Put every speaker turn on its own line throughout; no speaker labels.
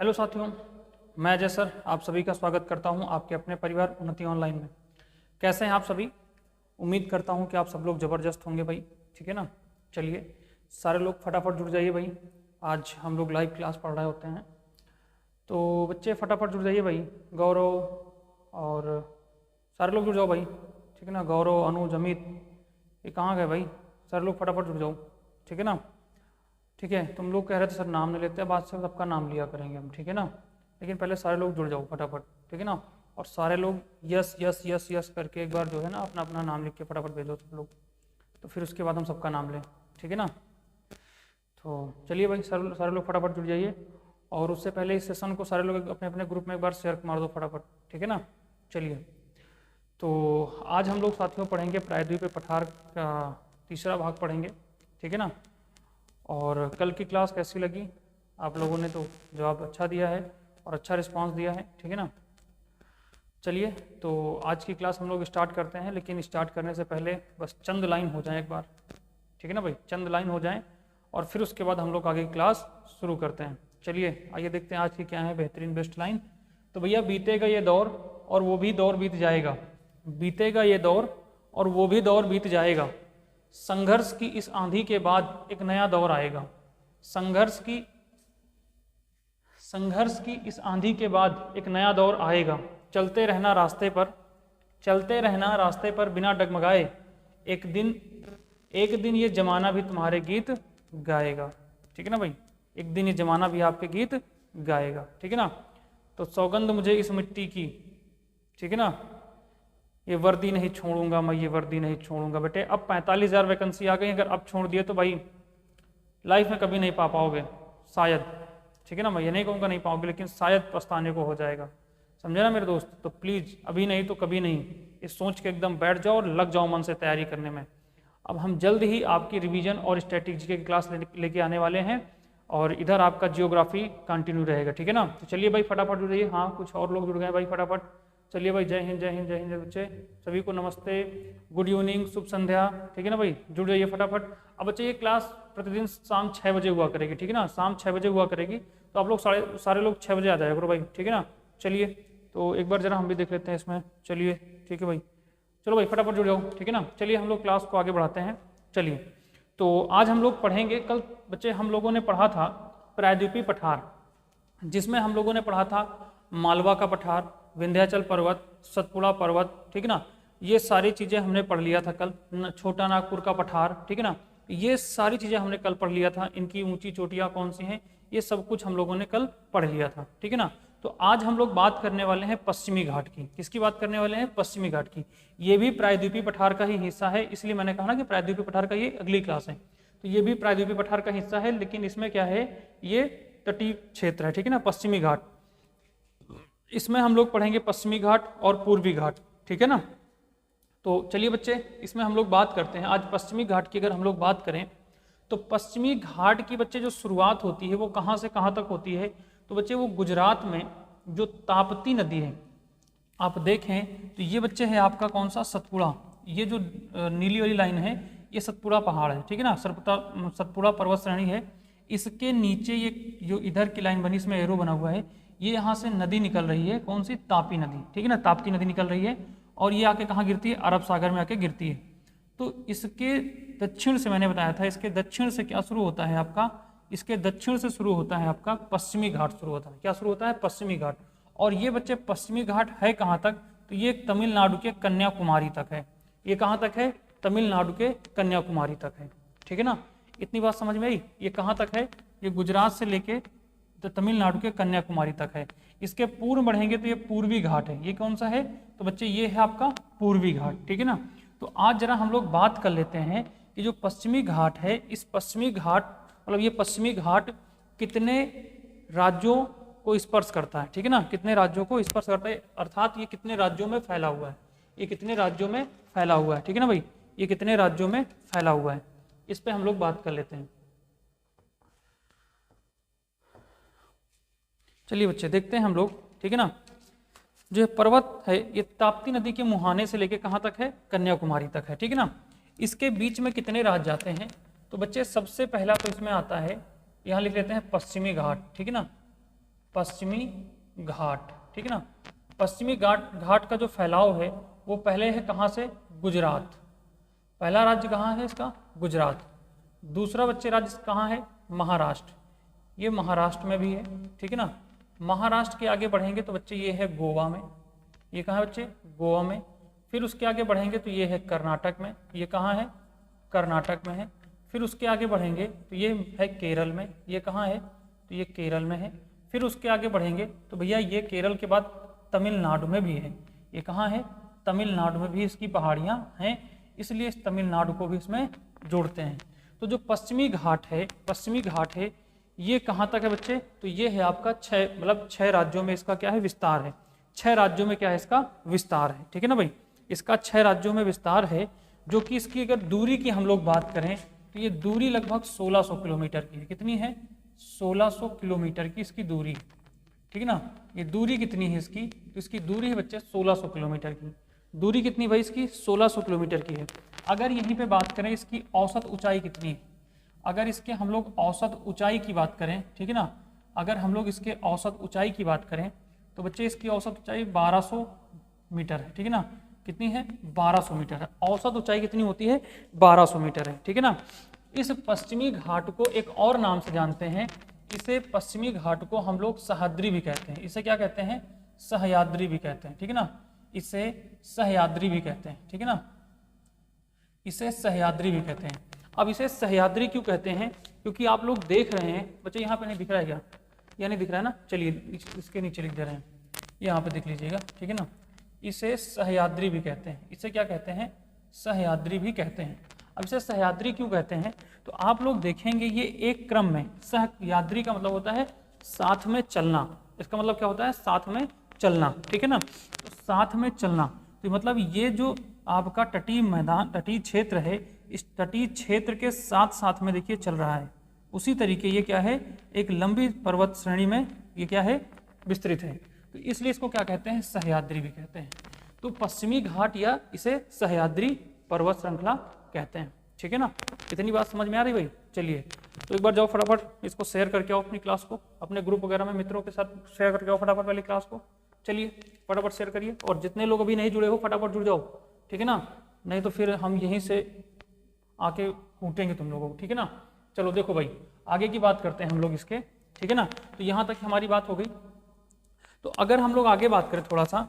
Hello साथियों, मैं Ajay sir आप सभी का स्वागत करता हूं आपके अपने परिवार उन्नति ऑनलाइन में। कैसे हैं आप सभी? उम्मीद करता हूं कि आप सब लोग ज़बरदस्त होंगे भाई। ठीक है ना। चलिए सारे लोग फटाफट जुड़ जाइए भाई। आज हम लोग लाइव क्लास पढ़ रहे होते हैं, तो बच्चे फटाफट जुड़ जाइए भाई। गौरव और सारे लोग जुड़ जाओ भाई। ठीक है ना। गौरव, अनुज, अमित, ये कहाँ गए भाई? सारे लोग फटाफट जुड़ जाओ। ठीक है ना। ठीक है, तुम लोग कह रहे थे सर नाम नहीं लेते, बाद से सबका नाम लिया करेंगे हम। ठीक है ना। लेकिन पहले सारे लोग जुड़ जाओ फटाफट। ठीक है ना। और सारे लोग यस यस यस यस करके एक बार जो है ना अपना अपना नाम लिख के फटाफट भेजो सब लोग, तो फिर उसके बाद हम सबका नाम लें। ठीक है ना। तो चलिए भाई सारे सारे लोग फटाफट जुड़ जाइए। और उससे पहले इस सेशन को सारे लोग अपने अपने ग्रुप में एक बार शेयर मार दो फटाफट। ठीक है ना। चलिए, तो आज हम लोग साथियों पढ़ेंगे प्रायद्वीपीय पठार का तीसरा भाग पढ़ेंगे। ठीक है ना। और कल की क्लास कैसी लगी? आप लोगों ने तो जवाब अच्छा दिया है और अच्छा रिस्पांस दिया है। ठीक है ना। चलिए, तो आज की क्लास हम लोग स्टार्ट करते हैं, लेकिन स्टार्ट करने से पहले बस चंद लाइन हो जाए एक बार। ठीक है ना भाई, चंद लाइन हो जाएं और फिर उसके बाद हम लोग आगे की क्लास शुरू करते हैं। चलिए आइए देखते हैं आज की क्या है बेहतरीन बेस्ट लाइन। तो भैया, बीतेगा ये दौर और वो भी दौर बीत जाएगा। बीतेगा ये दौर और वो भी दौर बीत जाएगा। संघर्ष की इस आंधी के बाद एक नया दौर आएगा। संघर्ष की इस आंधी के बाद एक नया दौर आएगा। चलते रहना रास्ते पर, चलते रहना रास्ते पर बिना डगमगाए। एक दिन ये जमाना भी तुम्हारे गीत गाएगा। ठीक है ना भाई, एक दिन ये जमाना भी आपके गीत गाएगा। ठीक है ना। तो सौगंध मुझे इस मिट्टी की, ठीक है ना, ये वर्दी नहीं छोड़ूंगा मैं, ये वर्दी नहीं छोड़ूंगा। बेटे अब 45,000 वैकेंसी आ गई, अगर अब छोड़ दिए तो भाई लाइफ में कभी नहीं पा पाओगे शायद। ठीक है ना, मैं ये नहीं कहूँगा नहीं पाओगे, लेकिन शायद पछताने को हो जाएगा। समझे ना मेरे दोस्त? तो प्लीज़ अभी नहीं तो कभी नहीं, इस सोच के एकदम बैठ जाओ और लग जाओ मन से तैयारी करने में। अब हम जल्द ही आपकी रिवीजन और स्टैटिक की क्लास लेके आने वाले हैं, और इधर आपका जियोग्राफी कंटिन्यू रहेगा। ठीक है ना। तो चलिए भाई फटाफट जुड़ जाइए। हाँ, कुछ और लोग जुड़ गए भाई, फटाफट। चलिए भाई, जय हिंद जय हिंद जय हिंद बच्चे, सभी को नमस्ते, गुड इवनिंग, शुभ संध्या। ठीक है ना भाई, जुड़ जाइए फटाफट। अब बच्चे ये क्लास प्रतिदिन शाम 6 बजे हुआ करेगी। ठीक है ना, शाम 6 बजे हुआ करेगी, तो आप लोग सारे लोग 6 बजे आ जाएगा करो भाई। ठीक है ना। चलिए, तो एक बार जरा हम भी देख लेते हैं इसमें। चलिए ठीक है भाई, चलो भाई फटाफट जुड़ जाओ। ठीक है ना। चलिए हम लोग क्लास को आगे बढ़ाते हैं। चलिए, तो आज हम लोग पढ़ेंगे, कल बच्चे हम लोगों ने पढ़ा था प्रायद्वीपीय पठार, जिसमें हम लोगों ने पढ़ा था मालवा का पठार, विंध्याचल पर्वत, सतपुड़ा पर्वत। ठीक है ना, ये सारी चीज़ें हमने पढ़ लिया था कल। छोटा नागपुर का पठार, ठीक है ना, ये सारी चीज़ें हमने कल पढ़ लिया था। इनकी ऊंची चोटियाँ कौन सी हैं, ये सब कुछ हम लोगों ने कल पढ़ लिया था। ठीक है ना। तो आज हम लोग बात करने वाले हैं पश्चिमी घाट की। किसकी बात करने वाले हैं? पश्चिमी घाट की। ये भी प्रायद्वीपीय पठार का ही हिस्सा है, इसलिए मैंने कहा ना कि प्रायद्वीपीय पठार का ये अगली क्लास है। तो ये भी प्रायद्वीपीय पठार का हिस्सा है, लेकिन इसमें क्या है, ये तटीय क्षेत्र है। ठीक है ना, पश्चिमी घाट। इसमें हम लोग पढ़ेंगे पश्चिमी घाट और पूर्वी घाट। ठीक है ना। तो चलिए बच्चे, इसमें हम लोग बात करते हैं आज पश्चिमी घाट की। अगर हम लोग बात करें तो पश्चिमी घाट की बच्चे जो शुरुआत होती है वो कहाँ से कहाँ तक होती है? तो बच्चे वो गुजरात में जो ताप्ती नदी है, आप देखें तो ये बच्चे है आपका कौन सा, सतपुड़ा। ये जो नीली वाली लाइन है ये सतपुड़ा पहाड़ है। ठीक है ना, सतपुड़ा पर्वत श्रेणी है। इसके नीचे ये जो इधर की लाइन बनी, इसमें एरो बना हुआ है, ये यहाँ से नदी निकल रही है, कौन सी, तापी नदी। ठीक है ना, ताप्ती नदी निकल रही है, और ये आके कहाँ गिरती है, अरब सागर में आके गिरती है। तो इसके दक्षिण से, मैंने बताया था, इसके दक्षिण से क्या शुरू होता है आपका, इसके दक्षिण से शुरू होता है आपका पश्चिमी घाट शुरू होता है। क्या शुरू होता है? पश्चिमी घाट। और ये बच्चे पश्चिमी घाट है कहाँ तक? तो ये तमिलनाडु के कन्याकुमारी तक है। ये कहाँ तक है? तमिलनाडु के कन्याकुमारी तक है। ठीक है ना, इतनी बात समझ में आई? ये कहाँ तक है? ये गुजरात से लेके तो तमिलनाडु के कन्याकुमारी तक है। इसके पूर्व बढ़ेंगे तो ये पूर्वी घाट है। ये कौन सा है? तो बच्चे ये है आपका पूर्वी घाट। ठीक है ना। तो आज जरा हम लोग बात कर लेते हैं कि जो पश्चिमी घाट है, इस पश्चिमी घाट, मतलब ये पश्चिमी घाट कितने राज्यों को स्पर्श करता है। ठीक है ना, कितने राज्यों को स्पर्श करता है, अर्थात ये कितने राज्यों में फैला हुआ है, ये कितने राज्यों में फैला हुआ है। ठीक है ना भाई, ये कितने राज्यों में फैला हुआ है, इस पे हम लोग बात कर लेते हैं। चलिए बच्चे देखते हैं हम लोग। ठीक है ना, जो ये पर्वत है ये ताप्ती नदी के मुहाने से लेके कहाँ तक है, कन्याकुमारी तक है। ठीक है ना, इसके बीच में कितने राज्य जाते हैं? तो बच्चे सबसे पहला तो इसमें आता है, यहाँ लिख लेते हैं पश्चिमी घाट। ठीक है ना, पश्चिमी घाट, ठीक है ना। पश्चिमी घाट का जो फैलाव है वो पहले है कहाँ से, गुजरात। पहला राज्य कहाँ है इसका, गुजरात। दूसरा बच्चे राज्य कहाँ है, महाराष्ट्र। ये महाराष्ट्र में भी है, ठीक है ना। महाराष्ट्र के आगे बढ़ेंगे तो बच्चे ये है गोवा में, ये कहाँ है बच्चे, गोवा में। फिर उसके आगे बढ़ेंगे तो ये है कर्नाटक में, ये कहाँ है, कर्नाटक में है। फिर उसके आगे बढ़ेंगे तो ये है केरल में, ये कहाँ है, तो ये केरल में है। फिर उसके आगे बढ़ेंगे तो भैया ये केरल के बाद तमिलनाडु में भी है, ये कहाँ है, तमिलनाडु में भी इसकी पहाड़ियाँ हैं, इसलिए इस तमिलनाडु को भी इसमें जोड़ते हैं। तो जो पश्चिमी घाट है ये कहाँ तक है बच्चे, तो ये है आपका 6 राज्यों में इसका क्या है, विस्तार है। 6 राज्यों में क्या है, इसका विस्तार है, ठीक है ना भाई। इसका 6 राज्यों में विस्तार है, जो कि इसकी अगर दूरी की हम लोग बात करें तो ये दूरी लगभग 1600 किलोमीटर की है। कितनी है, 1600 किलोमीटर की इसकी दूरी, ठीक है ना। ये दूरी कितनी है इसकी, तो इसकी दूरी है बच्चे 1600 किलोमीटर की। दूरी कितनी भाई इसकी, 1600 किलोमीटर की है। अगर यहीं पे बात करें इसकी औसत ऊंचाई कितनी है, अगर इसके हम लोग औसत ऊंचाई की बात करें, ठीक है ना, अगर हम लोग इसके औसत ऊंचाई की बात करें तो बच्चे इसकी औसत ऊंचाई 1200 मीटर है, ठीक है ना। कितनी है, 1200 मीटर है। औसत ऊंचाई कितनी होती है, 1200 मीटर है, ठीक है ना। इस पश्चिमी घाट को एक और नाम से जानते हैं, इसे पश्चिमी घाट को हम लोग सह्याद्री भी कहते हैं। इसे क्या कहते हैं, सह्याद्री भी कहते हैं, ठीक है ना। इसे सह्याद्री भी कहते हैं, ठीक है ना, इसे सह्याद्री भी कहते हैं। अब इसे सह्याद्री क्यों कहते हैं, क्योंकि आप लोग देख रहे हैं बच्चे, यहाँ पे नहीं दिख रहा है क्या, या नहीं दिख रहा है ना, चलिए इसके नीचे लिख दे रहे हैं, यहाँ पे देख लीजिएगा, ठीक है ना। इसे सह्याद्री भी कहते हैं, इसे क्या कहते हैं, सह्याद्री भी कहते हैं। अब इसे सह्याद्री क्यों कहते हैं, तो आप लोग देखेंगे ये एक क्रम में, सह्याद्री का मतलब होता है साथ में चलना, इसका मतलब क्या होता है, साथ में चलना, ठीक है ना। तो साथ में चलना, तो मतलब ये जो आपका तटीय मैदान, तटीय क्षेत्र है, इस तटीय क्षेत्र के साथ साथ में देखिए चल रहा है। उसी तरीके ये क्या है, एक लंबी पर्वत श्रेणी में ये क्या है, विस्तृत है। तो इसलिए इसको क्या कहते हैं, सह्याद्री भी कहते हैं। तो पश्चिमी घाट या इसे सह्याद्री पर्वत श्रृंखला कहते हैं, ठीक है ना। इतनी बात समझ में आ रही भाई। चलिए तो एक बार जाओ फटाफट इसको शेयर करके आओ अपनी क्लास को, अपने ग्रुप वगैरह में मित्रों के साथ शेयर करके आओ फटाफट वाली क्लास को। चलिए फटाफट शेयर करिए, और जितने लोग अभी नहीं जुड़े हो फटाफट जुड़ जाओ, ठीक है ना, नहीं तो फिर हम यहीं से आके कूटेंगे तुम लोगों को, ठीक है ना। चलो देखो भाई आगे की बात करते हैं हम लोग इसके, ठीक है ना। तो यहाँ तक हमारी बात हो गई। तो अगर हम लोग आगे बात करें थोड़ा सा,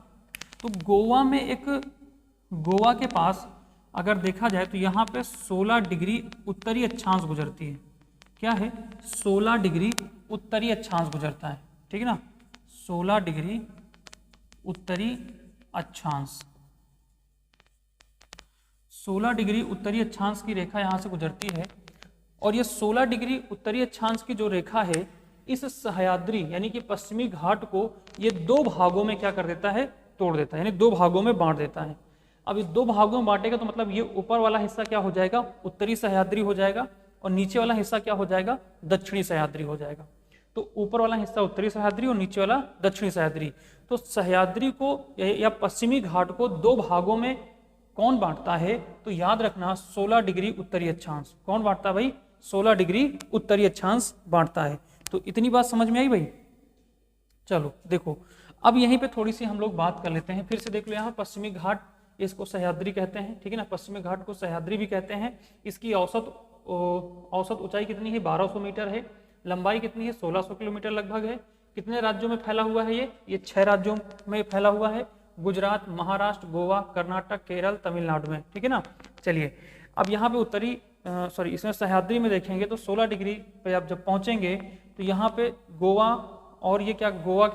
तो गोवा में एक, गोवा के पास अगर देखा जाए तो यहाँ पे 16 डिग्री उत्तरी अक्षांश गुजरती है। क्या है, 16 डिग्री उत्तरी अक्षांश गुजरता है, ठीक है ना, 16 डिग्री उत्तरी अक्षांश, 16 डिग्री उत्तरी अक्षांश की रेखा यहाँ से गुजरती है। और ये 16 डिग्री उत्तरी अक्षांश की जो रेखा है, इस सह्याद्री यानी कि पश्चिमी घाट को ये 2 भागों में क्या कर देता है, तोड़ देता है, यानी 2 भागों में बांट देता है। अब इस 2 भागों में बांटेगा तो मतलब ये ऊपर वाला हिस्सा क्या हो जाएगा, उत्तरी सह्याद्री हो जाएगा, और नीचे वाला हिस्सा क्या हो जाएगा, दक्षिणी सह्याद्री हो जाएगा। तो ऊपर वाला हिस्सा उत्तरी सह्याद्री और नीचे वाला दक्षिणी सह्याद्री। तो सह्याद्री को या पश्चिमी घाट को 2 भागों में कौन बांटता है, तो याद रखना 16 डिग्री उत्तरी अक्षांश। कौन बांटता है भाई, 16 डिग्री उत्तरी अक्षांश बांटता है। तो इतनी बात समझ में आई भाई। चलो देखो अब यहीं पे थोड़ी सी हम लोग बात कर लेते हैं, फिर से देख लो यहाँ पश्चिमी घाट, इसको सह्याद्री कहते हैं, ठीक है ना, पश्चिमी घाट को सह्याद्री भी कहते हैं। इसकी औसत ऊंचाई कितनी है, 1200 मीटर है। लंबाई कितनी है, 1600 किलोमीटर लगभग है। कितने राज्यों में फैला हुआ है ये 6 राज्यों में फैला हुआ है, गुजरात, महाराष्ट्र, गोवा, कर्नाटक, केरल, तमिलनाडु में, ठीक है ना। चलिए अब यहाँ पे उत्तरी इसमें सह्याद्री में देखेंगे तो 16 डिग्री पे आप जब पहुँचेंगे तो यहाँ पे गोवा, और ये क्या, गोवा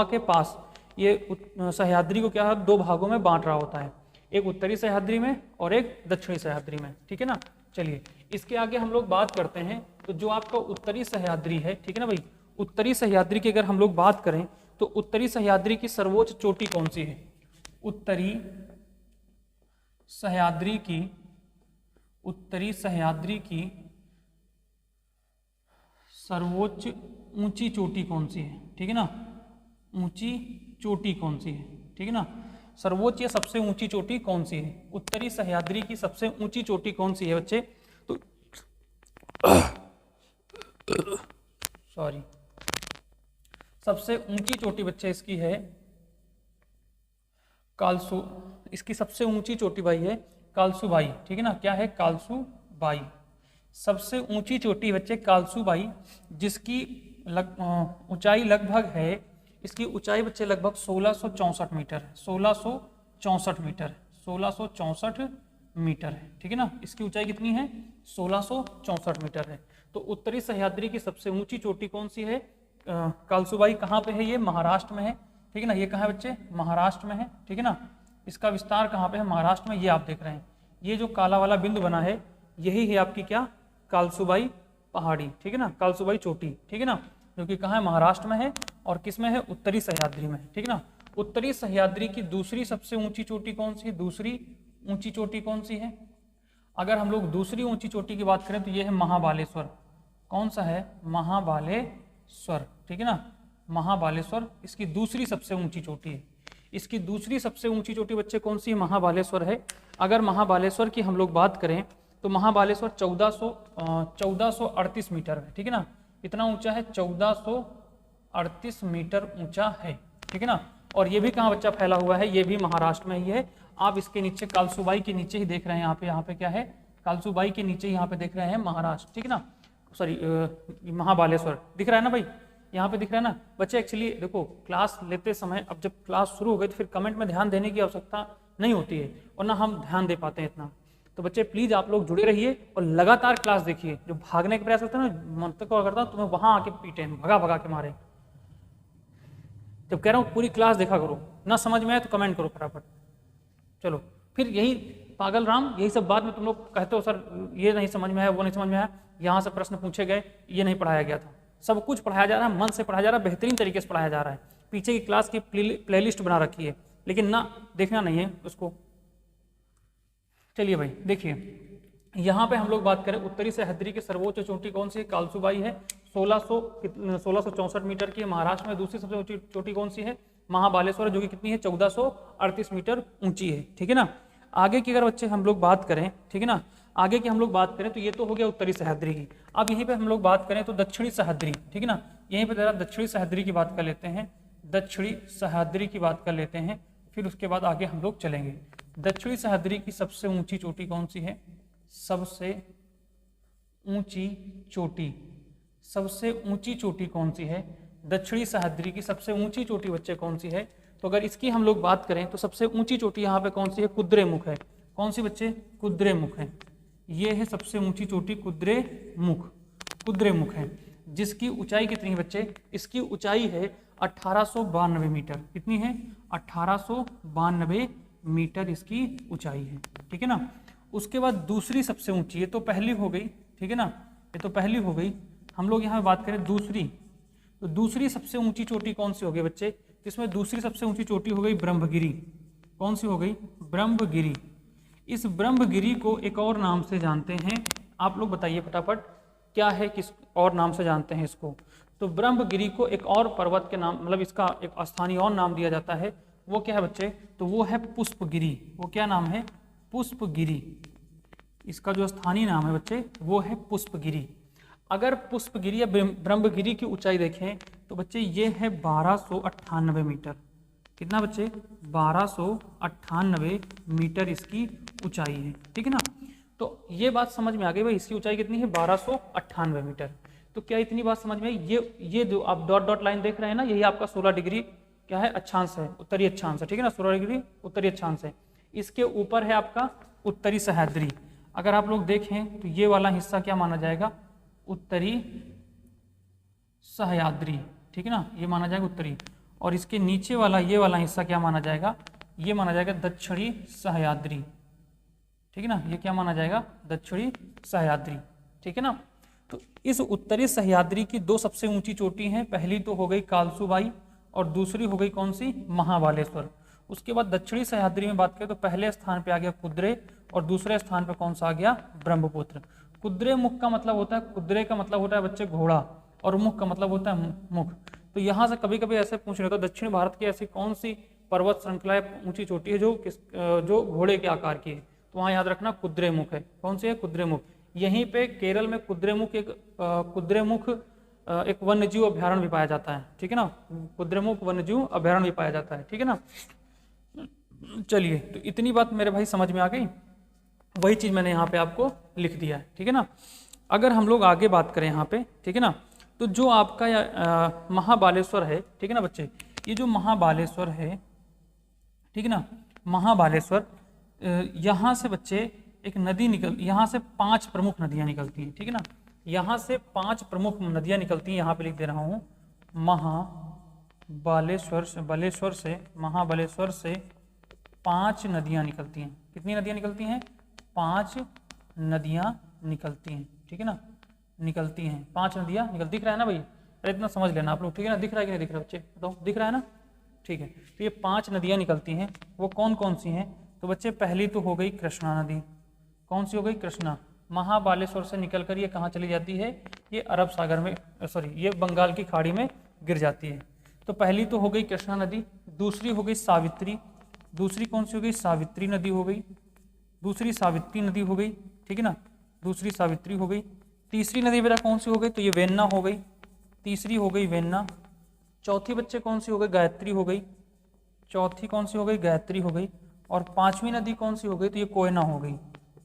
के पास ये सह्याद्री को क्या है, 2 भागों में बांट रहा होता है, एक उत्तरी सह्याद्री में और एक दक्षिणी सह्याद्री में, ठीक है ना। चलिए इसके आगे हम लोग बात करते हैं। तो जो आपका उत्तरी सह्याद्री है, ठीक है ना भाई, उत्तरी सह्याद्री की अगर हम लोग बात करें तो उत्तरी सह्याद्री की सर्वोच्च चोटी कौन सी है, उत्तरी सह्याद्री की सर्वोच्च ऊंची चोटी कौन सी है, ठीक है ना, ऊंची चोटी कौन सी है, ठीक है ना, सर्वोच्च या सबसे ऊंची चोटी कौन सी है, उत्तरी सह्याद्री की सबसे ऊंची चोटी कौन सी है बच्चे, तो सबसे ऊंची चोटी बच्चे इसकी है कालसू, इसकी सबसे ऊंची चोटी भाई है कालसूबाई, ठीक है ना, क्या है कालसूबाई, सबसे ऊंची चोटी बच्चे कालसूबाई, जिसकी ऊंचाई लगभग है, इसकी ऊंचाई बच्चे लगभग 1664 मीटर है, 1664 मीटर, 1664 मीटर है, ठीक है ना, इसकी ऊंचाई कितनी है 1664 मीटर है। तो उत्तरी सह्याद्री की सबसे ऊंची चोटी कौन सी है, कालसूबाई, कहाँ पे है ये, महाराष्ट्र में है, ठीक है ना, ये कहाँ है बच्चे, महाराष्ट्र में है, ठीक है ना, इसका विस्तार कहाँ पे है, महाराष्ट्र में, ये आप देख रहे हैं, ये जो काला वाला बिंदु बना है यही है आपकी क्या, कालसूबाई पहाड़ी, ठीक है ना, कालसूबाई चोटी, ठीक है ना, जो कि कहाँ है, महाराष्ट्र में है, और किस में है, उत्तरी सह्याद्री में है, ठीक है ना। उत्तरी सह्याद्री की दूसरी सबसे ऊंची चोटी कौन सी है, दूसरी ऊंची चोटी कौन सी है, अगर हम लोग दूसरी ऊंची चोटी की बात करें तो ये है महाबालेश्वर, कौन सा है, महाबालेश्वर, ठीक है ना, महाबालेश्वर इसकी दूसरी सबसे ऊंची चोटी है, इसकी दूसरी सबसे ऊंची चोटी बच्चे कौन सी है, महाबालेश्वर है। अगर महाबालेश्वर की हम लोग बात करें तो महाबालेश्वर 1438 मीटर है, ठीक है ना, इतना ऊंचा है, 1438 मीटर ऊंचा है, ठीक है ना, और ये भी कहाँ बच्चा फैला हुआ है, ये भी महाराष्ट्र में ही है। आप इसके नीचे कालसूबाई के नीचे ही देख रहे हैं, यहाँ पे क्या है, कालसूबाई के नीचे ही यहाँ पे देख रहे हैं महाराष्ट्र, ठीक है ना, सॉरी महाबालेश्वर दिख रहा है ना भाई, यहाँ पे दिख रहा है ना बच्चे। एक्चुअली देखो क्लास लेते समय, अब जब क्लास शुरू हो गई तो फिर कमेंट में ध्यान देने की आवश्यकता नहीं होती है, और ना हम ध्यान दे पाते हैं इतना। तो बच्चे प्लीज आप लोग जुड़े रहिए और लगातार क्लास देखिए। जो भागने का प्रयास करते हैं ना, मन तक करता हूँ तुम्हें वहां आके पीटे, भगा भगा के मारे। जब कह रहा हूँ पूरी क्लास देखा करो, ना समझ में आए तो कमेंट करो फटाफट। चलो फिर यही पागल राम, यही सब बात में तुम लोग कहते हो सर ये नहीं समझ में आया, वो नहीं समझ में आया, यहाँ से प्रश्न पूछे गए, ये नहीं पढ़ाया गया था। सब कुछ पढ़ाया जा रहा है, मन से पढ़ाया जा रहा है, बेहतरीन तरीके से पढ़ाया जा रहा है। पीछे की क्लास की प्लेलिस्ट बना रखी है, लेकिन ना देखना नहीं है उसको। चलिए भाई देखिए, यहाँ पे हम लोग बात करें उत्तरी सह्याद्री की सर्वोच्च चोटी कौन सी है, कालसूबाई है, 1664 मीटर की है महाराष्ट्र में। दूसरी सबसे ऊंची चोटी कौन सी है, महाबालेश्वर, जो कि कितनी है 1438 मीटर ऊंची है, ठीक है ना। आगे की अगर बच्चे हम लोग बात करें, ठीक है ना, आगे की हम लोग बात करें तो ये तो हो गया उत्तरी सह्याद्री की। अब यहीं पे हम लोग बात करें तो दक्षिणी सह्याद्री, ठीक है ना, यहीं पे जरा दक्षिणी सह्याद्री की बात कर लेते हैं, दक्षिणी सह्याद्री की बात कर लेते हैं, फिर उसके बाद आगे हम लोग चलेंगे। दक्षिणी सह्याद्री की सबसे ऊंची चोटी कौन सी है, सबसे ऊंची चोटी, सबसे ऊंची चोटी कौन सी है, दक्षिणी सह्याद्री की सबसे ऊंची चोटी बच्चे कौन सी है। तो अगर इसकी हम लोग बात करें तो सबसे ऊंची चोटी यहाँ पे कौन सी है, कुद्रेमुख है। कौन सी बच्चे, कुद्रेमुख है, ये है सबसे ऊंची चोटी कुद्रेमुख, कुद्रेमुख है, जिसकी ऊंचाई कितनी है बच्चे, इसकी ऊंचाई है 1892 मीटर। कितनी है, 1892 मीटर इसकी ऊंचाई है, ठीक है ना। उसके बाद दूसरी सबसे ऊंची, ये तो पहली हो गई, ठीक है ना, ये तो पहली हो गई। हम लोग यहाँ बात करें दूसरी, तो दूसरी सबसे ऊंची चोटी कौन सी हो गई बच्चे, इसमें दूसरी सबसे ऊंची चोटी हो गई ब्रह्मगिरी। कौन सी हो गई, ब्रह्मगिरी। इस ब्रह्मगिरी को एक और नाम से जानते हैं, आप लोग बताइए फटाफट क्या है, किस और नाम से जानते हैं इसको। तो ब्रह्मगिरी को एक और पर्वत के नाम, मतलब इसका एक स्थानीय और नाम दिया जाता है, वो क्या है बच्चे, तो वो है पुष्पगिरी। वो क्या नाम है, पुष्पगिरी। इसका जो स्थानीय नाम है बच्चे वो है पुष्पगिरी। अगर पुष्पगिरी या ब्रह्मगिरी की ऊंचाई देखें तो बच्चे ये है 1298 मीटर। कितना बच्चे, 1298 मीटर इसकी ऊंचाई है, ठीक है ना। तो ये बात समझ में आ गई भाई, इसकी ऊंचाई कितनी है, 1298 मीटर। तो क्या इतनी बात समझ में आई, ये जो आप डॉट डॉट लाइन देख रहे हैं ना, यही आपका 16 डिग्री क्या है, अक्षांश है, उत्तरी अक्षांश है, ठीक है ना, 16 डिग्री उत्तरी अक्षांश है। इसके ऊपर है आपका उत्तरी सह्याद्री। अगर आप लोग देखें तो ये वाला हिस्सा क्या माना जाएगा, उत्तरी सह्याद्री, ठीक है ना, ये माना जाएगा उत्तरी। और इसके नीचे वाला ये वाला हिस्सा क्या माना जाएगा, ये माना जाएगा दक्षिणी सह्याद्री, ठीक है ना, ये क्या माना जाएगा, दक्षिणी सह्याद्री, ठीक है ना। तो इस उत्तरी सह्याद्री की दो सबसे ऊंची चोटी हैं, पहली तो हो गई कालसूबाई और दूसरी हो गई कौन सी, महाबालेश्वर। उसके बाद दक्षिणी सह्याद्री में बात करें तो पहले स्थान पे आ गया कुद्रे और दूसरे स्थान पे कौन सा आ गया, ब्रह्मपुत्र। कुद्रे मुख का मतलब होता है, कुद्रे का मतलब होता है बच्चे घोड़ा, और मुख का मतलब होता है मुख। तो यहाँ से कभी कभी ऐसे पूछ रहे हो, दक्षिण भारत की ऐसी कौन सी पर्वत श्रृंखला ऊंची चोटी है जो घोड़े के आकार की है, तो वहाँ याद रखना कुद्रेमुख है। कौन सी है, कुद्रेमुख। यहीं पे केरल में कुद्रेमुख एक कुद्रेमुख एक वन्यजीव अभ्यारण्य भी पाया जाता है, ठीक है ना, कुद्रेमुख वन्यजीव अभ्यारण्य भी पाया जाता है, ठीक है ना। चलिए, तो इतनी बात मेरे भाई समझ में आ गई, वही चीज़ मैंने यहाँ पे आपको लिख दिया है, ठीक है ना। अगर हम लोग आगे बात करें यहाँ पे, ठीक है ना, तो जो आपका महाबालेश्वर है, ठीक है ना बच्चे, ये जो महाबालेश्वर है, ठीक है ना, महाबालेश्वर, यहाँ से बच्चे एक नदी निकल, यहाँ से 5 प्रमुख नदियाँ निकलती हैं, ठीक है ना, यहाँ से 5 प्रमुख नदियाँ निकलती हैं, यहाँ पे लिख दे रहा हूँ, महाबालेश्वर से महाबालेश्वर से 5 नदियाँ निकलती हैं। कितनी नदियाँ निकलती हैं? 5 नदियाँ निकलती हैं, ठीक है ना, निकलती हैं 5 नदियाँ दिख रहा है ना भाई? अरे इतना समझ लेना आप लोग, ठीक है ना। दिख रहा है कि नहीं दिख रहा बच्चे, बताओ, दिख रहा है ना? ठीक है, तो ये 5 नदियाँ निकलती हैं, वो कौन कौन सी हैं? तो बच्चे पहली तो हो गई कृष्णा नदी। कौन सी हो गई? कृष्णा। महाबालेश्वर से निकलकर ये कहाँ चली जाती है? ये अरब सागर में, सॉरी, ये बंगाल की खाड़ी में गिर जाती है। तो पहली तो हो गई कृष्णा नदी, दूसरी हो गई सावित्री, दूसरी कौन सी हो गई? सावित्री नदी हो गई, दूसरी सावित्री नदी हो गई, ठीक है ना, दूसरी सावित्री हो गई। तीसरी नदी बेटा कौन सी हो गई? तो ये वेन्ना हो गई, तीसरी हो गई वेन्ना। चौथी बच्चे कौन सी हो गई? गायत्री हो गई, चौथी कौन सी हो गई? गायत्री हो गई। और 5वीं नदी कौन सी हो गई? तो ये कोयना हो गई,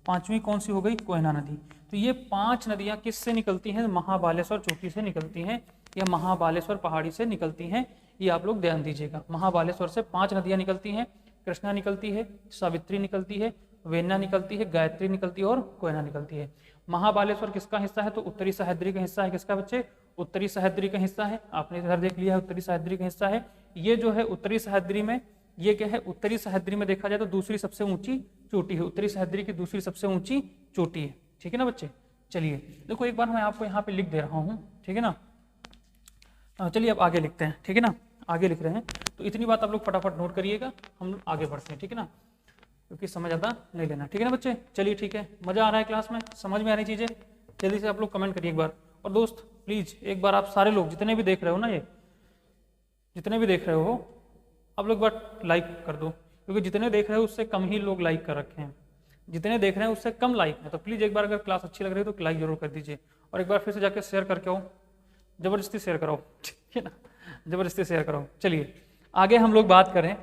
5वीं कौन सी हो गई? कोयना नदी। तो ये 5 नदियाँ किससे निकलती हैं? महाबालेश्वर चोटी से निकलती हैं, या महाबालेश्वर पहाड़ी से निकलती हैं। ये आप लोग ध्यान दीजिएगा, महाबालेश्वर से 5 नदियाँ निकलती हैं, कृष्णा निकलती है, सावित्री निकलती है, वेन्ना निकलती है, गायत्री निकलती है और कोयना निकलती है। महाबालेश्वर किसका हिस्सा है? तो उत्तरी सह्याद्री का हिस्सा है। किसका बच्चे? उत्तरी सह्याद्री का हिस्सा है। आपने इधर देख लिया है, उत्तरी सह्याद्री का हिस्सा है। ये जो है उत्तरी सह्याद्री में, ये क्या है? उत्तरी सह्याद्री में देखा जाए तो दूसरी सबसे ऊंची चोटी है, उत्तरी सह्याद्री की दूसरी सबसे ऊंची चोटी है, ठीक है ना बच्चे। चलिए देखो, एक बार मैं आपको यहाँ पे लिख दे रहा हूँ, ठीक है ना। चलिए अब आगे लिखते हैं, ठीक है ना, आगे लिख रहे हैं। तो इतनी बात आप लोग फटाफट नोट करिएगा, हम लोग आगे बढ़ते हैं, ठीक है ना, क्योंकि समय ज़्यादा नहीं लेना, ठीक है ना बच्चे। चलिए ठीक है, मज़ा आ रहा है क्लास में, समझ में आ रही चीज़ें? जल्दी से आप लोग कमेंट करिए एक बार। और दोस्त प्लीज़ एक बार आप सारे लोग जितने भी देख रहे हो ना, ये जितने भी देख रहे हो, आप लोग बार लाइक कर दो, क्योंकि जितने देख रहे हो उससे कम ही लोग लाइक कर रखे हैं, जितने देख रहे हैं उससे कम लाइक है। तो प्लीज़ एक बार अगर क्लास अच्छी लग रही है तो लाइक जरूर कर दीजिए, और एक बार फिर से जाकर शेयर करके आओ, ज़बरदस्ती शेयर कराओ, ठीक है ना, ज़बरदस्ती शेयर कराओ। चलिए आगे हम लोग बात करें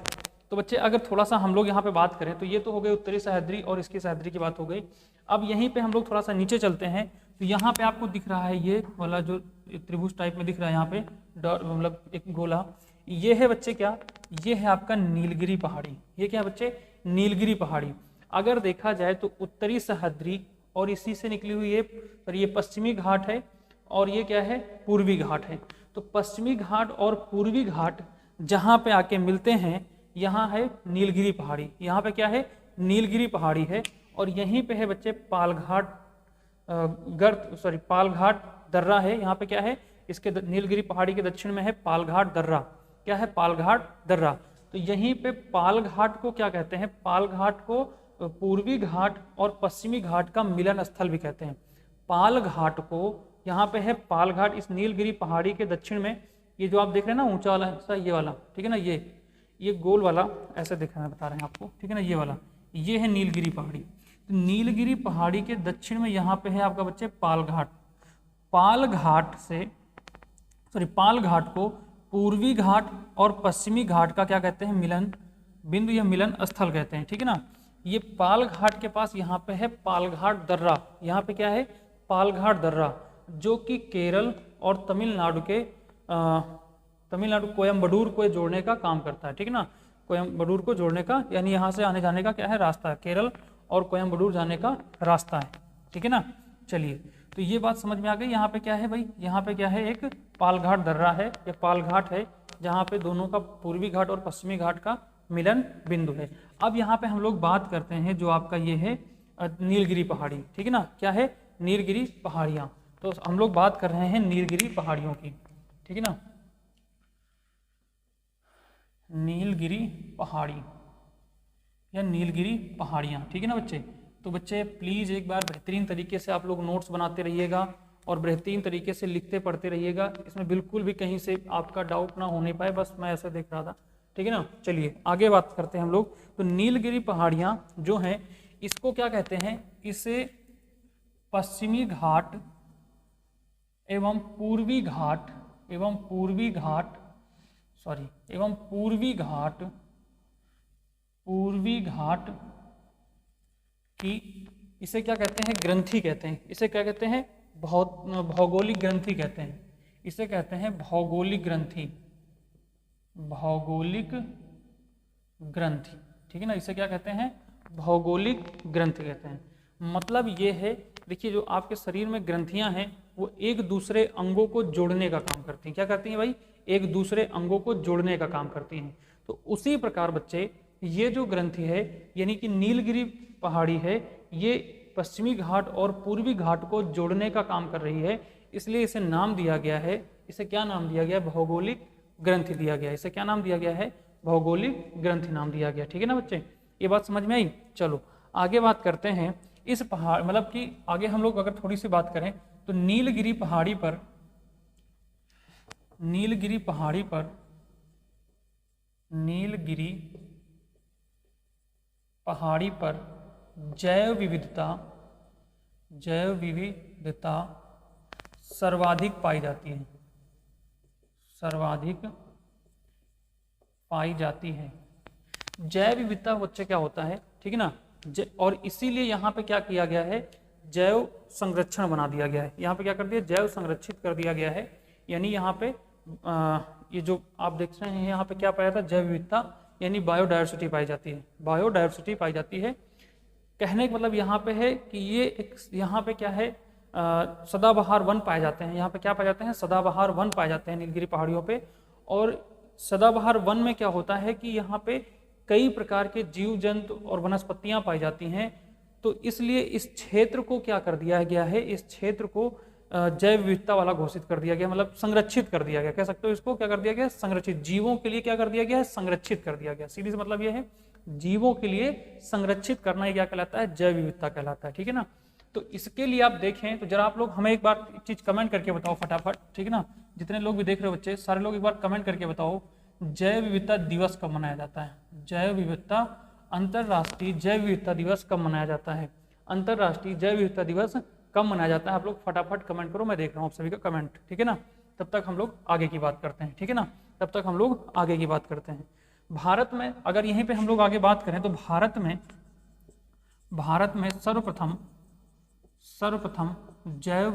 तो बच्चे, अगर थोड़ा सा हम लोग यहाँ पे बात करें तो ये तो हो गई उत्तरी सह्याद्री और इसकी सह्याद्री की बात हो गई। अब यहीं पे हम लोग थोड़ा सा नीचे चलते हैं, तो यहाँ पे आपको दिख रहा है ये वाला जो त्रिभुज टाइप में दिख रहा है यहाँ पे, मतलब एक गोला, ये है बच्चे क्या? ये है आपका नीलगिरी पहाड़ी। ये क्या है बच्चे? नीलगिरी पहाड़ी। अगर देखा जाए तो उत्तरी सह्याद्री और इसी से निकली हुई ये पश्चिमी घाट है, और ये क्या है? पूर्वी घाट है। तो पश्चिमी घाट और पूर्वी घाट जहाँ पे आके मिलते हैं, यहाँ है नीलगिरी पहाड़ी। यहाँ पे क्या है? नीलगिरी पहाड़ी है। और यहीं पे है बच्चे पालघाट पालघाट दर्रा है। यहाँ पे क्या है? इसके नीलगिरी पहाड़ी के दक्षिण में है पालघाट दर्रा। क्या है? पालघाट दर्रा। तो यहीं पे पालघाट को क्या कहते हैं? पालघाट को पूर्वी घाट और पश्चिमी घाट का मिलन स्थल भी कहते हैं। पालघाट को, यहाँ पे है पालघाट, इस नीलगिरी पहाड़ी के दक्षिण में, ये जो आप देख रहे हैं ना ऊंचा वाला हिस्सा, ये वाला, ठीक है ना, ये गोल वाला ऐसे दिख रहा है, बता रहे हैं आपको, ठीक है ना, ये वाला, ये है नीलगिरी पहाड़ी। तो नीलगिरी पहाड़ी के दक्षिण में यहाँ पे है आपका बच्चे पालघाट। पालघाट को पूर्वी घाट और पश्चिमी घाट का क्या कहते हैं? मिलन बिंदु या मिलन स्थल कहते हैं, ठीक है ना। ये पालघाट के पास यहाँ पे है पालघाट दर्रा। यहाँ पे क्या है? पालघाट दर्रा, जो कि केरल और तमिलनाडु कोयम्बटूर को जोड़ने का काम करता है, ठीक है ना। कोयम्बटूर को जोड़ने का, यानी यहाँ से आने जाने का क्या है? रास्ता है, केरल और कोयम्बटूर जाने का रास्ता है, ठीक है ना। चलिए, तो ये बात समझ में आ गई। यहाँ पे क्या है भाई? यहाँ पे क्या है? एक पालघाट दर्रा है, या पालघाट है, जहाँ पे दोनों का, पूर्वी घाट और पश्चिमी घाट का मिलन बिंदु है। अब यहाँ पे हम लोग बात करते हैं जो आपका ये है नीलगिरी पहाड़ी, ठीक है ना। क्या है? नीलगिरी पहाड़ियाँ। तो हम लोग बात कर रहे हैं नीलगिरी पहाड़ियों की, ठीक है ना, नीलगिरी पहाड़ी या नीलगिरी पहाड़ियाँ, ठीक है ना बच्चे। तो बच्चे प्लीज़ एक बार बेहतरीन तरीके से आप लोग नोट्स बनाते रहिएगा और बेहतरीन तरीके से लिखते पढ़ते रहिएगा। इसमें बिल्कुल भी कहीं से आपका डाउट ना होने पाए, बस मैं ऐसे देख रहा था, ठीक है ना। चलिए आगे बात करते हैं हम लोग। तो नीलगिरी पहाड़ियाँ जो हैं, इसको क्या कहते हैं? इसे पश्चिमी घाट एवं पूर्वी घाट एवं पूर्वी घाट की, इसे क्या कहते हैं, ग्रंथि कहते हैं। इसे क्या कहते हैं, भौगोलिक ग्रंथि कहते हैं। इसे कहते हैं भौगोलिक ग्रंथि, भौगोलिक ग्रंथि, ठीक है ना। इसे क्या कहते हैं, भौगोलिक ग्रंथि कहते हैं। मतलब ये है, देखिए जो आपके शरीर में ग्रंथियां हैं वो एक दूसरे अंगों को जोड़ने का काम करती हैं। क्या करती हैं भाई, एक दूसरे अंगों को जोड़ने का काम करती हैं। तो उसी प्रकार बच्चे ये जो ग्रंथि है यानी कि नीलगिरी पहाड़ी है, ये पश्चिमी घाट और पूर्वी घाट को जोड़ने का काम कर रही है, इसलिए इसे नाम दिया गया है, इसे क्या नाम दिया गया, भौगोलिक ग्रंथि दिया गया। इसे क्या नाम दिया गया है, भौगोलिक ग्रंथि नाम दिया गया। ठीक है ना बच्चे, ये बात समझ में आई। चलो आगे बात करते हैं। इस पहाड़ मतलब कि आगे हम लोग अगर थोड़ी सी बात करें तो नीलगिरी पहाड़ी पर जैव विविधता सर्वाधिक पाई जाती है, जैव विविधता बच्चे क्या होता है, ठीक है ना। और इसीलिए यहाँ पे क्या किया गया है, जैव संरक्षण बना दिया गया है। यहाँ पे क्या कर दिया, जैव संरक्षित कर दिया गया है। यानी यहाँ पे ये जो आप देख रहे हैं यहाँ पे क्या पाया था, जैव विविधता यानी बायोडायवर्सिटी पाई जाती है, बायोडायवर्सिटी पाई जाती है। कहने का मतलब यहाँ पे है कि ये एक यहाँ पे क्या है, सदाबहार वन पाए जाते हैं। यहाँ पे क्या पाए जाते हैं, सदाबहार वन पाए जाते हैं नीलगिरी पहाड़ियों पे। और सदाबहार वन में क्या होता है कि यहाँ पे कई प्रकार के जीव जंतु और वनस्पतियां पाई जाती हैं। तो इसलिए इस क्षेत्र को क्या कर दिया गया है, इस क्षेत्र को जैव विविधता वाला घोषित कर दिया गया, मतलब संरक्षित कर दिया गया, कह सकते हो इसको क्या कर दिया गया, संरक्षित, जीवों के लिए क्या कर दिया गया है, संरक्षित कर दिया गया। सीधी सी मतलब ये है, जीवों के लिए संरक्षित करना, ये क्या कहलाता है, जैव विविधता कहलाता है। ठीक है ना। तो इसके लिए आप देखें तो जरा आप लोग हमें एक बार चीज कमेंट करके बताओ फटाफट, ठीक है ना। जितने लोग भी देख रहे हो बच्चे, सारे लोग एक बार कमेंट करके बताओ, जैव विविधता दिवस कब मनाया जाता है, जैव विविधता, अंतरराष्ट्रीय जैव विविधता दिवस कब मनाया जाता है, अंतरराष्ट्रीय जैव विविधता दिवस कब मनाया जाता है। आप लोग फटाफट कमेंट करो, मैं देख रहा हूँ आप सभी का कमेंट, ठीक है ना। तब तक हम लोग आगे की बात करते हैं, ठीक है ना, तब तक हम लोग आगे की बात करते हैं। भारत में अगर यहीं पे हम लोग आगे बात करें तो भारत में सर्वप्रथम जैव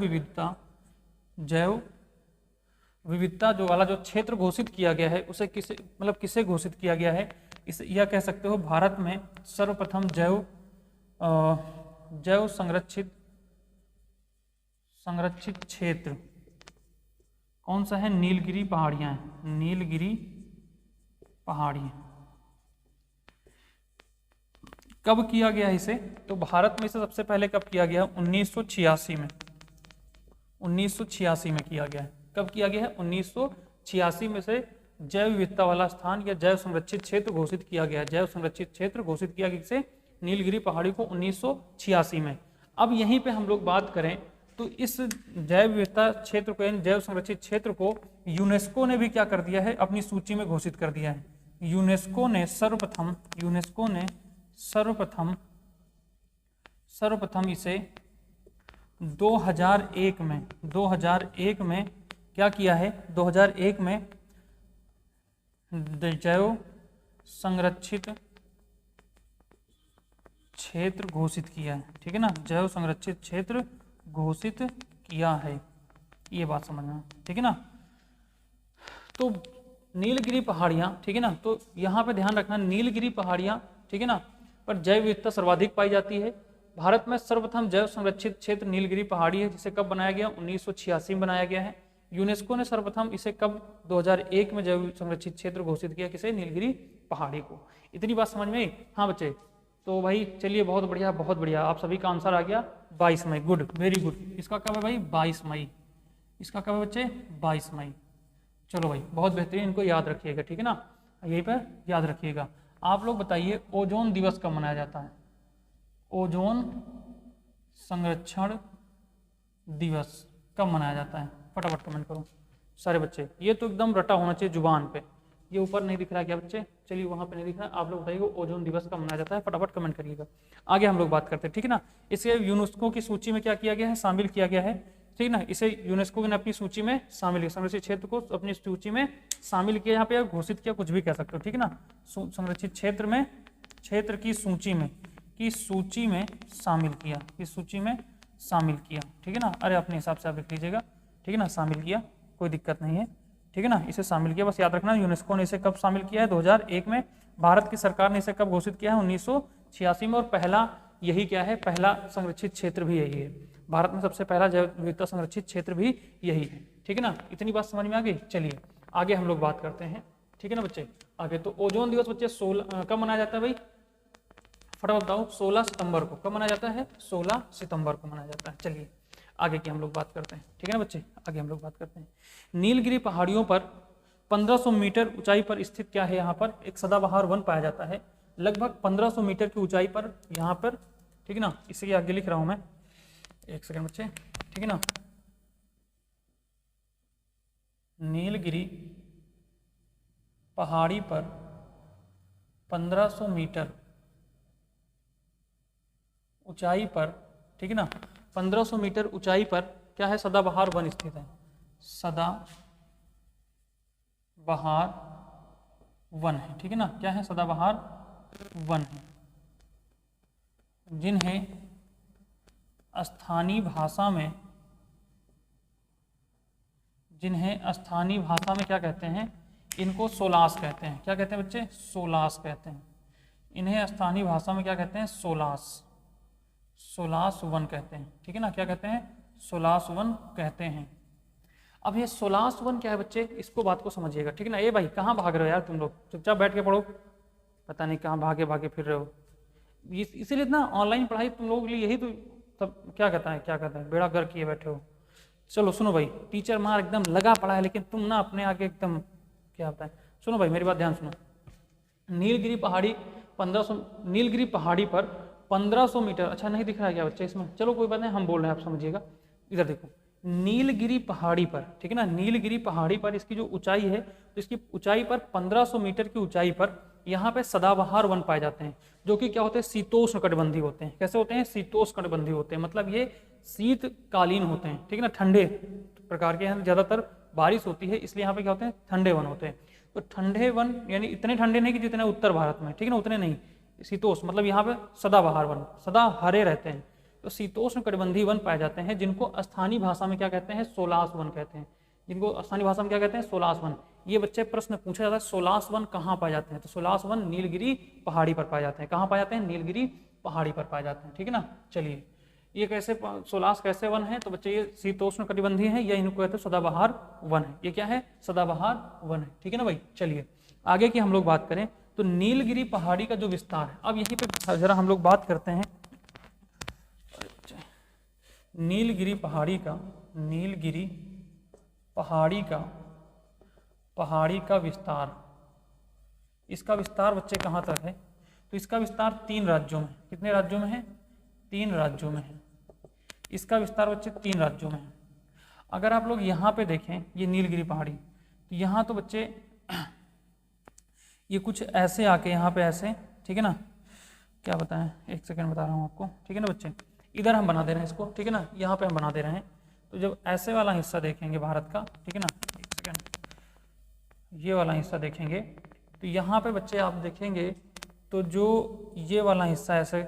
विविधता जो वाला जो क्षेत्र घोषित किया गया है उसे किसे घोषित किया गया है, इसे यह कह सकते हो, भारत में सर्वप्रथम जैव संरक्षित क्षेत्र कौन सा है, नीलगिरी पहाड़ियां हैं, नीलगिरी पहाड़ी। कब किया गया इसे, तो भारत में इसे सबसे पहले कब किया गया, 1986 में, 1986 में किया गया है। कब किया गया है, 1986 में से जैव विविधता वाला स्थान या जैव संरक्षित क्षेत्र घोषित किया गया, जैव संरक्षित क्षेत्र घोषित किया गया किसे, नीलगिरी पहाड़ी को 1986 में। अब यहीं पे हम लोग बात करें तो इस जैव विविधता क्षेत्र को, जैव संरक्षित क्षेत्र को यूनेस्को ने भी क्या कर दिया है, अपनी सूची में घोषित कर दिया है। यूनेस्को ने सर्वप्रथम इसे 2001 में क्या किया है, 2001 में जैव संरक्षित क्षेत्र घोषित किया है, ठीक है ना, जैव संरक्षित क्षेत्र घोषित किया है, ये बात समझना, ठीक है ना। तो नीलगिरी पहाड़ियां, ठीक है ना, तो यहाँ पे ध्यान रखना, नीलगिरी पहाड़ियां, ठीक है ना, पर जैव विविधता सर्वाधिक पाई जाती है। भारत में सर्वप्रथम जैव संरक्षित क्षेत्र नीलगिरी पहाड़ी है, जिसे कब बनाया गया, 1986 में बनाया गया है। यूनेस्को ने सर्वप्रथम इसे कब, 2001 में जैव संरक्षित क्षेत्र घोषित किया, किसे, नीलगिरी पहाड़ी को। इतनी बात समझ में आई। हाँ बच्चे, तो भाई चलिए, बहुत बढ़िया बहुत बढ़िया, आप सभी का आंसर आ गया 22 मई, गुड, वेरी गुड। इसका कब है भाई, 22 मई, इसका कब है बच्चे, 22 मई। चलो भाई बहुत बेहतरीन, इनको याद रखिएगा, ठीक है ना, यहीं पर याद रखिएगा। आप लोग बताइए ओजोन दिवस कब मनाया जाता है, ओजोन संरक्षण दिवस कब मनाया जाता है, फटाफट कमेंट करो सारे बच्चे। ये तो एकदम रटा होना चाहिए जुबान पे, ये ऊपर नहीं दिख रहा क्या बच्चे, चलिए वहां पे नहीं दिख रहा, आप लोग बताइए ओजोन दिवस कब मनाया जाता है, फटाफट कमेंट करिएगा। आगे हम लोग बात करते हैं, ठीक है ना। इसके यूनेस्को की सूची में क्या किया गया है, शामिल किया गया है। ठीक ना। इसे यूनेस्को ने अपनी सूची में शामिल किया, संरक्षित क्षेत्र को अपनी सूची में शामिल किया, यहाँ पे घोषित किया, कुछ भी कह सकते हो, ठीक है ना। संरक्षित क्षेत्र में, क्षेत्र की सूची में शामिल किया, इस सूची में शामिल किया, ठीक है ना। अरे अपने हिसाब से आप लिख लीजिएगा, ठीक है ना, शामिल किया, कोई दिक्कत नहीं है, ठीक है ना। इसे शामिल किया, बस याद रखना यूनेस्को ने इसे कब शामिल किया है, 2001 में। भारत की सरकार ने इसे कब घोषित किया है, 1986 में। और पहला यही क्या है, पहला संरक्षित क्षेत्र भी यही है, भारत में सबसे पहला जैव विविधता संरक्षित क्षेत्र भी यही है, ठीक है ना। इतनी बात समझ में आ गई। चलिए आगे हम लोग बात करते हैं, ठीक है ना बच्चे। आगे तो ओजोन दिवस बच्चे 16 कब मनाया जाता है भाई, फटाफट बताओ। 16 सितंबर को। कब मनाया जाता है, 16 सितंबर को मनाया जाता है। चलिए आगे की हम लोग बात करते हैं, ठीक है ना बच्चे। आगे हम लोग बात करते हैं, नीलगिरी पहाड़ियों पर 1500 मीटर ऊंचाई पर स्थित क्या है, यहाँ पर एक सदाबहार वन पाया जाता है, लगभग 1500 मीटर की ऊंचाई पर यहाँ पर, ठीक है ना। इसे आगे लिख रहा हूं मैं, एक सेकंड बच्चे, ठीक है ना। नीलगिरी पहाड़ी पर 1500 मीटर ऊंचाई पर, ठीक है ना, 1500 मीटर ऊंचाई पर क्या है, सदाबहार वन स्थित है, सदाबहार वन है, ठीक है ना। क्या है, सदाबहार वन है, जिन्हें स्थानीय भाषा में क्या कहते हैं, इनको सोलास कहते हैं। क्या कहते हैं बच्चे, सोलास कहते हैं। इन्हें स्थानीय भाषा में क्या कहते हैं, सोलास वन कहते हैं, ठीक है ना। क्या कहते हैं, सोलास वन कहते हैं। अब ये सोलास वन क्या है बच्चे, इसको बात को समझिएगा, ठीक है ना। ये भाई कहाँ भाग रहे हो यार तुम लोग, चुपचाप बैठ के पढ़ो, पता नहीं कहाँ भागे भागे फिर रहे हो। इसीलिए ना ऑनलाइन पढ़ाई तुम लोगों के लिए यही तो सब क्या कहता है बेड़ा गर्क किए बैठे हो। चलो सुनो भाई, टीचर मार एकदम लगा पड़ा है, लेकिन तुम ना अपने आगे एकदम क्या बताएं। सुनो भाई मेरी बात ध्यान सुनो। नीलगिरी पहाड़ी पर 1500 मीटर, अच्छा नहीं दिख रहा है क्या बच्चे इसमें, चलो कोई बात नहीं, हम बोल रहे हैं आप समझिएगा। इधर देखो, नीलगिरी पहाड़ी पर, ठीक है ना, नीलगिरी पहाड़ी पर इसकी जो ऊंचाई है, तो इसकी ऊंचाई पर 1500 मीटर की ऊंचाई पर यहाँ पे सदाबहार वन पाए जाते हैं, जो कि क्या होते हैं, शीतोष्णकटिबंधीय होते हैं। कैसे होते हैं, शीतोष्णकटिबंधीय होते हैं, मतलब ये शीतकालीन होते हैं, ठीक है ना, ठंडे प्रकार के। यहाँ ज्यादातर बारिश होती है, इसलिए यहाँ पे क्या होते हैं, ठंडे वन होते हैं। तो ठंडे वन यानी इतने ठंडे नहीं कि जितने उत्तर भारत में, ठीक है ना, उतने नहीं। शीतोष्ण मतलब यहाँ पे सदाबहार वन, सदा हरे रहते हैं। तो शीतोष्ण कटिबंधीय वन पाए जाते हैं, जिनको स्थानीय भाषा में क्या कहते हैं, सोलास वन कहते हैं। जिनको स्थानीय भाषा में क्या कहते हैं, सोलास वन। ये बच्चे प्रश्न पूछा जाता है, सोलास वन कहाँ पाए जाते हैं, तो सोलास वन नीलगिरी पहाड़ी पर पाए जाते हैं। कहाँ पाए जाते हैं, नीलगिरी पहाड़ी पर पाए जाते हैं, ठीक है ना। चलिए ये कैसे सोलास कैसे वन है, तो बच्चे ये शीतोष्ण कटिबंधीय है, या इनको कहते हैं सदाबहार वन है। ये क्या है, सदाबहार वन है, ठीक है ना भाई। चलिए आगे की हम लोग बात करें, तो नीलगिरी पहाड़ी का जो विस्तार है, अब यहीं पे जरा हम लोग बात करते हैं नीलगिरी पहाड़ी का विस्तार। इसका विस्तार बच्चे कहाँ तक है, तो इसका विस्तार 3 राज्यों में, कितने राज्यों में है, 3 राज्यों में है। इसका विस्तार बच्चे 3 राज्यों में है। अगर आप लोग यहाँ पे देखें, ये नीलगिरी पहाड़ी, तो यहाँ तो बच्चे ये कुछ ऐसे आके यहाँ पे ऐसे, ठीक है ना, क्या बताएं, एक सेकंड बता रहा हूँ आपको, ठीक है ना बच्चे। इधर हम बना दे रहे हैं इसको, ठीक है ना, यहाँ पे हम बना दे रहे हैं। तो जब ऐसे वाला हिस्सा देखेंगे भारत का, ठीक है ना, एक सेकंड, ये वाला हिस्सा देखेंगे, तो यहाँ पे बच्चे आप देखेंगे तो जो ये वाला हिस्सा ऐसे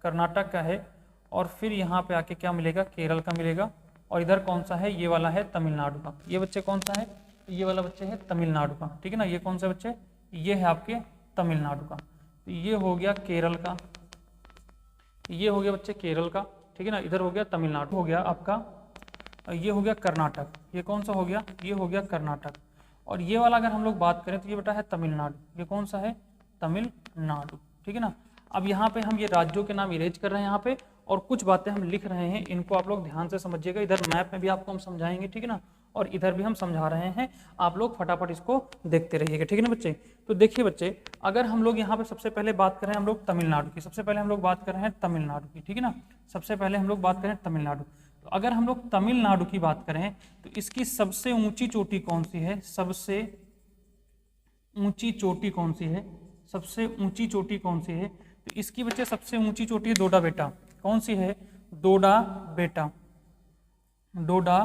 कर्नाटक का है, और फिर यहाँ पे आके क्या मिलेगा, केरल का मिलेगा। और इधर कौन सा है, ये वाला है तमिलनाडु का। ये बच्चे कौन सा है, ये वाला बच्चे है तमिलनाडु का, ठीक है ना। ये कौन सा बच्चे, ये है आपके तमिलनाडु का। तो ये हो गया केरल का, ये हो गया बच्चे केरल का, ठीक है ना। इधर हो गया तमिलनाडु, हो गया आपका, ये हो गया कर्नाटक। ये कौन सा हो गया, ये हो गया कर्नाटक। और ये वाला अगर हम लोग बात करें तो ये बेटा है तमिलनाडु। ये कौन सा है, तमिलनाडु, ठीक है ना। अब यहाँ पे हम ये राज्यों के नाम इरेज कर रहे हैं यहाँ पे, और कुछ बातें हम लिख रहे हैं, इनको आप लोग ध्यान से समझिएगा। इधर मैप में भी आपको हम समझाएंगे, ठीक है ना, और इधर भी हम समझा रहे हैं, आप लोग फटाफट इसको देखते रहिएगा, ठीक है ना बच्चे। तो देखिए बच्चे, अगर हम लोग यहाँ पे सबसे पहले बात करें हम लोग तमिलनाडु की, सबसे पहले हम लोग बात कर रहे हैं तमिलनाडु की, ठीक है ना। सबसे पहले हम लोग बात करें तमिलनाडु। तो अगर हम लोग तमिलनाडु की बात करें तो इसकी सबसे ऊंची चोटी कौन सी है, सबसे ऊंची चोटी कौन सी है, सबसे ऊंची चोटी कौन सी है, तो इसकी बच्चे सबसे ऊंची चोटी है डोडा बेटा। कौन सी है, डोडा बेटा, डोडा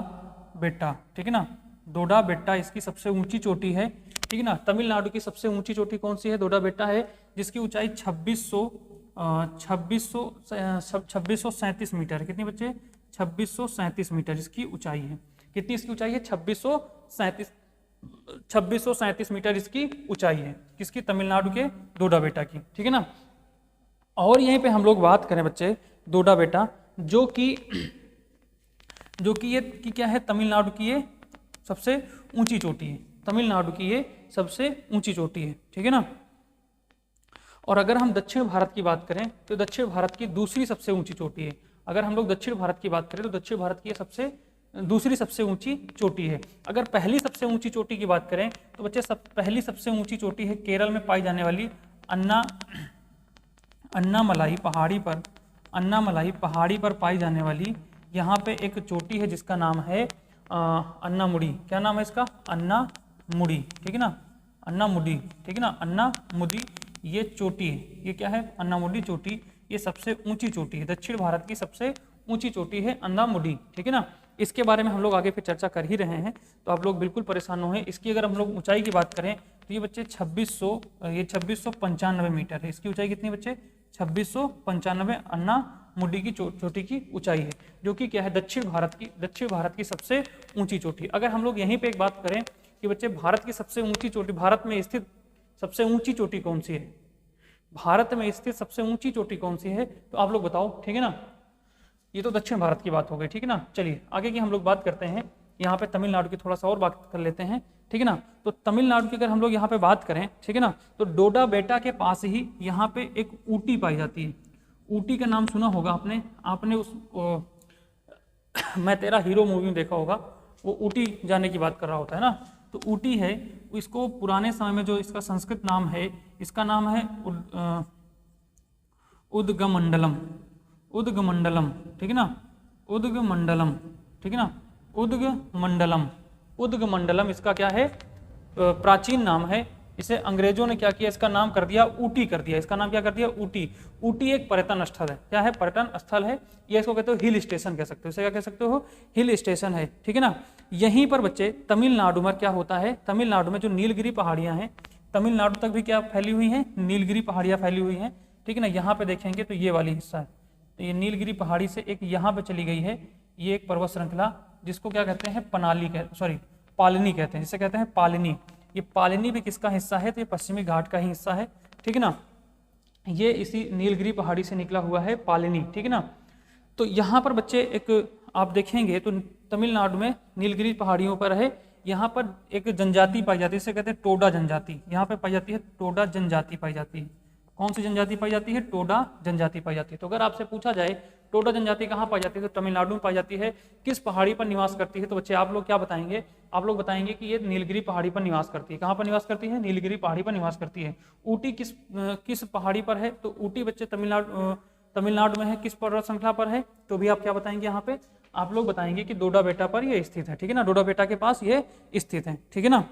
बेट्टा, ठीक है ना। डोडा बेट्टा इसकी सबसे ऊंची चोटी है, ठीक है ना। तमिलनाडु की सबसे ऊंची चोटी कौन सी है? डोडा बेट्टा है, जिसकी ऊंचाई 2637 मीटर। कितनी बच्चे? 2637 मीटर इसकी ऊंचाई है। कितनी इसकी ऊंचाई है? 2637 मीटर इसकी ऊंचाई है। किसकी? तमिलनाडु के डोडा बेट्टा की, ठीक है ना। और यहीं पे हम लोग बात करें बच्चे डोडा बेट्टा, जो कि ये की क्या है? तमिलनाडु की ये सबसे ऊंची चोटी है। तमिलनाडु की ये सबसे ऊंची चोटी है, ठीक है ना। और अगर हम दक्षिण भारत की बात करें तो दक्षिण भारत की दूसरी सबसे ऊंची चोटी है। अगर हम लोग दक्षिण भारत की बात करें तो दक्षिण भारत की ये दूसरी सबसे ऊंची चोटी है। अगर पहली सबसे ऊंची चोटी की बात करें तो बच्चे पहली सबसे ऊंची चोटी है केरल में पाई जाने वाली अन्नामलाई पहाड़ी पर पाई जाने वाली यहाँ पे एक चोटी है जिसका नाम है अन्नामुडी। क्या नाम है इसका? अन्नामुडी, ठीक है ना। अन्नामुडी, ठीक है ना। अन्नामुडी ये चोटी है। ये क्या है? अन्नामुडी चोटी, ये सबसे ऊंची चोटी है। दक्षिण भारत की सबसे ऊंची चोटी है अन्नामुडी, ठीक है ना। इसके बारे में हम लोग आगे फिर चर्चा कर ही रहे हैं, तो आप लोग बिल्कुल परेशान हो। इसकी अगर हम लोग ऊंचाई की बात करें तो ये बच्चे 2695 मीटर है। इसकी ऊंचाई कितनी बच्चे? 2695 अन्नामुडी की चोटी की ऊंचाई है, जो कि क्या है? दक्षिण भारत की सबसे ऊंची चोटी। अगर हम लोग यहीं पे एक बात करें कि बच्चे भारत की सबसे ऊंची चोटी, भारत में स्थित सबसे ऊंची चोटी कौन सी है? भारत में स्थित सबसे ऊंची चोटी कौन सी है? तो आप लोग बताओ, ठीक है ना। ये तो दक्षिण भारत की बात हो गई, ठीक है ना। चलिए आगे की हम लोग बात करते हैं। यहाँ पे तमिलनाडु की थोड़ा सा और बात कर लेते हैं, ठीक है ना। तो तमिलनाडु की अगर हम लोग यहाँ पे बात करें, ठीक है ना, तो डोडा बेटा के पास ही यहाँ पे एक ऊटी पाई जाती है। ऊटी का नाम सुना होगा आपने उस मैं तेरा हीरो मूवी में देखा होगा, वो ऊटी जाने की बात कर रहा होता है ना। तो ऊटी है, इसको पुराने समय में जो इसका संस्कृत नाम है, इसका नाम है उदगमंडलम, ठीक है ना। उदगमंडलम, ठीक है ना। उदगमंडलम इसका क्या है? प्राचीन नाम है। इसे अंग्रेजों ने क्या किया? इसका नाम कर दिया ऊटी कर दिया। इसका नाम क्या कर दिया? ऊटी। ऊटी एक पर्यटन स्थल है। क्या है? पर्यटन स्थल है। ये इसको कहते हो हिल स्टेशन कह सकते हो। इसे क्या कह सकते हो? हिल स्टेशन है, ठीक है ना। यहीं पर बच्चे तमिलनाडु में क्या होता है? तमिलनाडु में जो नीलगिरी पहाड़ियां हैं, तमिलनाडु तक भी क्या फैली हुई हैं? नीलगिरी पहाड़ियां फैली हुई हैं, ठीक है ना। यहाँ पे देखेंगे तो ये वाली हिस्सा है, तो ये नीलगिरी पहाड़ी से एक यहाँ पे चली गई है। ये एक पर्वत श्रृंखला जिसको क्या कहते हैं? पालिनी कहते हैं। जिसे कहते हैं पालिनी। ये पालिनी भी किसका हिस्सा है? तो ये पश्चिमी घाट का ही हिस्सा है, ठीक है ना। ये इसी नीलगिरी पहाड़ी से निकला हुआ है पालिनी, ठीक है ना। तो यहाँ पर बच्चे एक आप देखेंगे तो तमिलनाडु में नीलगिरी पहाड़ियों पर है, यहाँ पर एक जनजाति पाई जाती है, इसे कहते हैं टोडा जनजाति। यहाँ पे पाई जाती है टोडा जनजाति पाई जाती है। कौन सी जनजाति पाई जाती है? टोडा जनजाति पाई जाती है। तो अगर आपसे पूछा जाए टोडा जनजाति कहाँ पाई जाती है, तो तमिलनाडु में पाई जाती है। किस पहाड़ी पर निवास करती है? तो बच्चे आप लोग क्या बताएंगे? आप लोग बताएंगे कि ये नीलगिरी पहाड़ी पर निवास करती है। कहाँ पर निवास करती है? नीलगिरी पहाड़ी पर निवास करती है। ऊटी किस पहाड़ी पर है? तो ऊटी बच्चे तमिलनाडु में है। किस पर्वत श्रृंखला पर है? तो भी आप क्या बताएंगे? यहाँ पे आप लोग बताएंगे कि डोडा बेटा पर ये स्थित है, ठीक है ना। डोडा बेटा के पास ये स्थित है, ठीक है ना।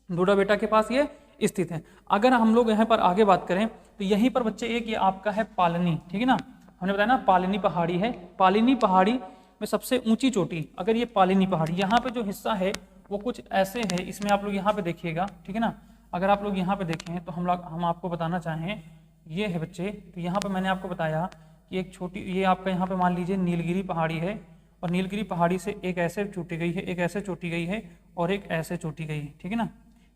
डोडा बेटा के पास ये स्थित है। अगर हम लोग यहाँ पर आगे बात करें तो यहीं पर बच्चे एक ये आपका है पालिनी, ठीक है ना। हमने बताया ना पालिनी पहाड़ी है। पालिनी पहाड़ी में सबसे ऊंची चोटी, अगर ये पालिनी पहाड़ी, यहाँ पे जो हिस्सा है वो कुछ ऐसे है। इसमें आप लोग यहाँ पे देखिएगा, ठीक है ना। अगर आप लोग यहाँ पे देखें तो हम आपको बताना चाहें, ये है बच्चे, तो यहाँ पे मैंने आपको बताया कि एक छोटी, ये आपका यहाँ पे मान लीजिए नीलगिरी पहाड़ी है, और नीलगिरी पहाड़ी से एक ऐसे चोटी गई है, एक ऐसे चोटी गई है, और एक ऐसे चोटी गई है, ठीक है ना।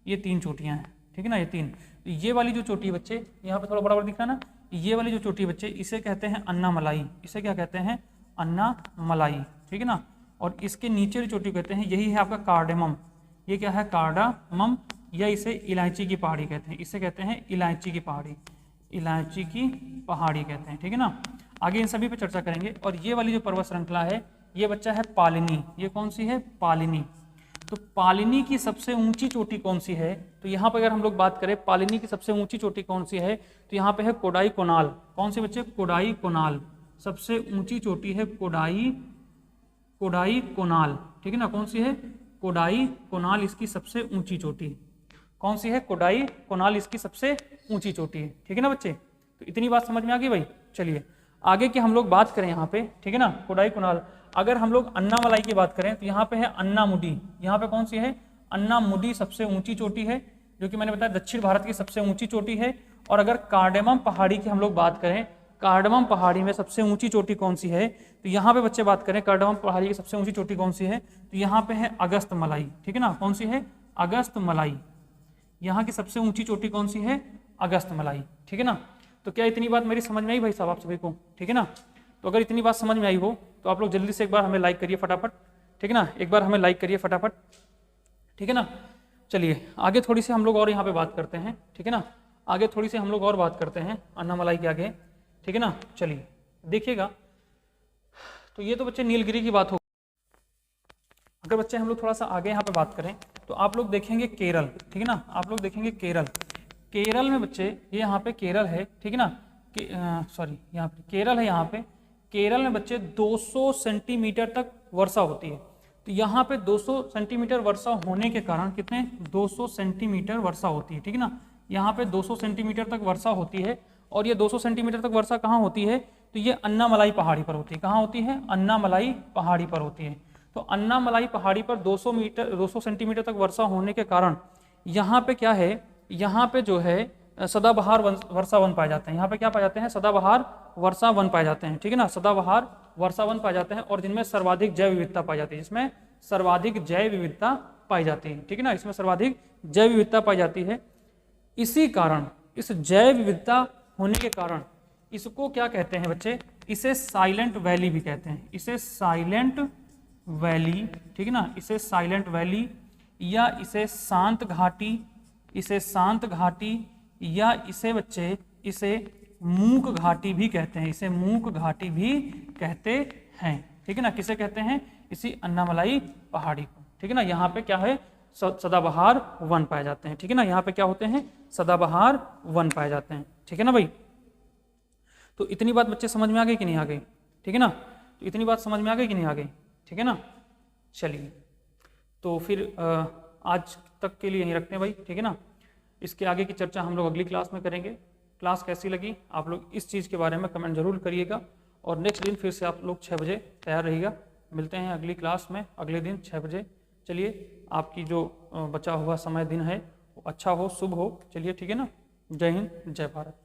ये 3 चोटियाँ हैं, ठीक है ना। ये 3, तो ये वाली जो चोटी बच्चे यहाँ पे थोड़ा बड़ा दिख रहा है ना, ये वाली जो चोटी बच्चे इसे कहते हैं अन्नामलाई। इसे क्या कहते हैं? अन्नामलाई, ठीक है ना। और इसके नीचे वाली चोटी कहते हैं, यही है आपका कार्डेमम। ये क्या है? कार्डामम, या इसे इलायची की पहाड़ी कहते हैं। इसे कहते हैं इलायची की पहाड़ी, इलायची की पहाड़ी कहते हैं, ठीक है ना। आगे इन सभी पे चर्चा करेंगे। और ये वाली जो पर्वत श्रृंखला है, ये बच्चा है पालिनी। ये कौन सी है? पालिनी। तो पालिनी की सबसे ऊंची चोटी कौन सी है? तो यहाँ पर अगर हम लोग बात करें पालिनी की सबसे ऊंची चोटी कौन सी है, तो यहाँ पे है कोडाई कोनाल। कौन सी बच्चे? कोडाई कोनाल। सबसे ऊंची चोटी है कोडाई कोनाल, ठीक है ना। कौन सी है? कोडाई कोनाल इसकी सबसे ऊंची चोटी। कौन सी है? कोडाई कोनाल इसकी सबसे ऊंची चोटी है, ठीक है ना बच्चे। तो इतनी बात समझ में आ गई भाई। चलिए आगे की हम लोग बात करें यहाँ पे, ठीक है ना। कोडाई कोनाल। अगर हम लोग अन्नामलाई की बात करें तो यहाँ पे है अन्नामुडी। यहाँ पे कौन सी है? अन्नामुडी सबसे ऊंची चोटी है, जो कि मैंने बताया दक्षिण भारत की सबसे ऊंची चोटी है। और अगर कार्डेमम पहाड़ी की हम लोग बात करें, कार्डेमम पहाड़ी में सबसे ऊंची चोटी कौन सी है? तो यहाँ पे बच्चे बात करें कार्डेमम पहाड़ी की सबसे ऊंची चोटी कौन सी है, तो यहाँ पे है अगस्त मलाई। ठीक है ना, कौन सी है? अगस्त मलाई। यहाँ की सबसे ऊंची चोटी कौन सी है? अगस्त मलाई। ठीक है ना, तो क्या इतनी बात मेरी समझ में आई भाई साहब आप सभी को? ठीक है ना, तो अगर इतनी बात समझ में आई हो तो आप लोग जल्दी से एक बार हमें लाइक करिए फटाफट। ठीक है ना, एक बार हमें लाइक करिए फटाफट। ठीक है ना, चलिए आगे थोड़ी सी हम लोग और यहाँ पे बात करते हैं। ठीक है ना, आगे थोड़ी सी हम लोग और बात करते हैं अन्नामलाई के आगे। ठीक है ना, चलिए देखिएगा। तो ये तो बच्चे नीलगिरी की बात हो। अगर बच्चे हम लोग थोड़ा सा आगे यहाँ पे बात करें तो आप लोग देखेंगे केरल। ठीक है ना, आप लोग देखेंगे केरल। केरल में बच्चे ये यहाँ पे केरल है। ठीक है ना, सॉरी यहाँ पे केरल है। यहाँ पे केरल में बच्चे 200 सेंटीमीटर तक वर्षा होती है। तो यहाँ पे 200 सेंटीमीटर वर्षा होने के कारण कितने? 200 सेंटीमीटर वर्षा होती है। ठीक है ना, यहाँ पे 200 सेंटीमीटर तक वर्षा होती है। और ये 200 सेंटीमीटर तक वर्षा कहाँ होती है? तो ये अन्नामलाई पहाड़ी पर होती है। कहाँ होती है? अन्नामलाई पहाड़ी पर होती है। तो अन्नामलाई पहाड़ी पर 200 सेंटीमीटर तक वर्षा होने के कारण यहाँ पे क्या है? यहाँ पे जो है सदाबहार वर्षा वन पाए जाते हैं। यहाँ पे क्या पाए जाते हैं? सदाबहार वर्षा वन पाए जाते हैं। ठीक है ना, सदाबहार वर्षा वन पाए जाते हैं और जिनमें सर्वाधिक जैव विविधता पाई जाती है, जिसमें सर्वाधिक जैव विविधता पाई जाती है। ठीक है ना, इसमें सर्वाधिक जैव विविधता पाई जाती है। इसी कारण, इस जैव विविधता होने के कारण इसको क्या कहते हैं बच्चे? इसे साइलेंट वैली भी कहते हैं। इसे साइलेंट वैली, ठीक है ना, इसे साइलेंट वैली या इसे शांत घाटी, इसे शांत घाटी या इसे बच्चे इसे मूक घाटी भी कहते हैं। इसे मूक घाटी भी कहते हैं। ठीक है ना, किसे कहते हैं? इसी अन्नामलाई पहाड़ी को। ठीक है ना, यहाँ पे क्या है? सदाबहार वन पाए जाते हैं। ठीक है ना, यहाँ पे क्या होते हैं? सदाबहार वन पाए जाते हैं। ठीक है ना भाई, तो इतनी बात बच्चे समझ में आ गई कि नहीं आ गई? ठीक है ना, तो इतनी बात समझ में आ गई कि नहीं आ गई? ठीक है ना, चलिए तो फिर आज तक के लिए यहीं रखते हैं भाई। ठीक है ना, इसके आगे की चर्चा हम लोग अगली क्लास में करेंगे। क्लास कैसी लगी आप लोग इस चीज़ के बारे में कमेंट जरूर करिएगा। और नेक्स्ट दिन फिर से आप लोग 6 बजे तैयार रहिएगा। मिलते हैं अगली क्लास में अगले दिन 6 बजे। चलिए, आपकी जो बचा हुआ समय दिन है वो अच्छा हो, शुभ हो। चलिए ठीक है ना, जय हिंद, जय भारत।